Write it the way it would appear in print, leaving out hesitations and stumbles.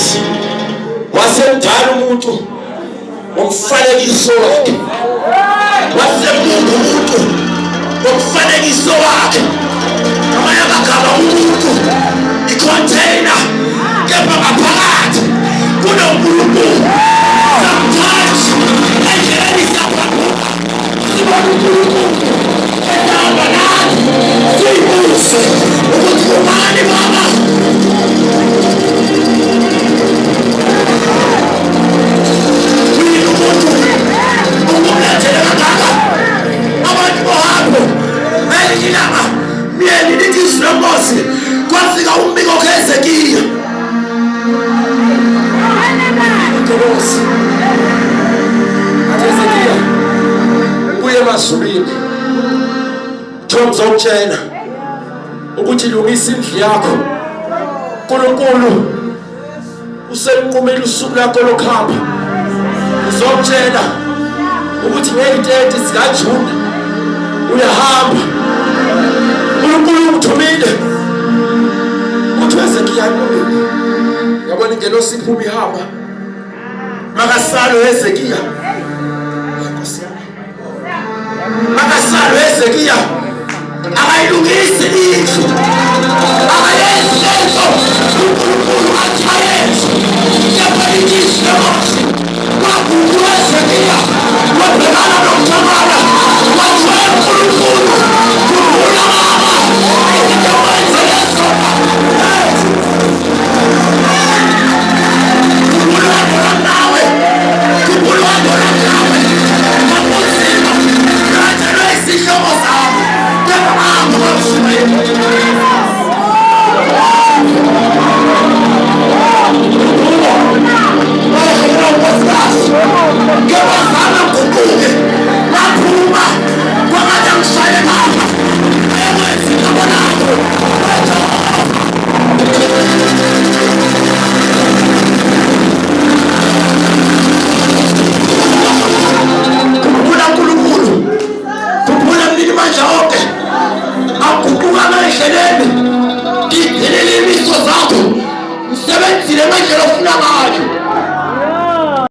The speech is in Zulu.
uNkosi wasemdala umuntu ngomfanekiso wakhe, wasembuka umuntu ngomfanekiso wakhe. Amanye amagama umuntu i-container, kepha ngaphakathi kunoNkulunkulu. Sometimes endleleni siyaphambuka sibona uNkulunkulu ehamba nathi, siyibuze ukuthi ubani baba. Myeni nithi isiNonkosi kwafika umbiko kaHezekiya. Nkosi Hezekiya ubuye emazulwini, ngizokutshela ukuthi lungisa indlu yakho. uNkulunkulu usenqumela usuku lakho lokuhamba. Ngizokutshela ukuthi nge-30 zikaJuni uyahamba. uNkulunkulu ungithumile ukuthi Hezekiya yabona ingelosi iphuma ihamba. Makasalo Hezekiya, makasalo Hezekiya akayilungisi indlu, akayenzi lento uNkulunkulu athi ayenze. Kepha lithi isiNonkosi kwakukhulu Hezekiya wabhekana nokuxabana, wathi uNkulunkulu khumbula mama izinto wenzele zona. Khumbula nawe, khumbula nawe makunzima ngatshelwe isihloko sami, kepha mama wasuka Kepha sana kukuke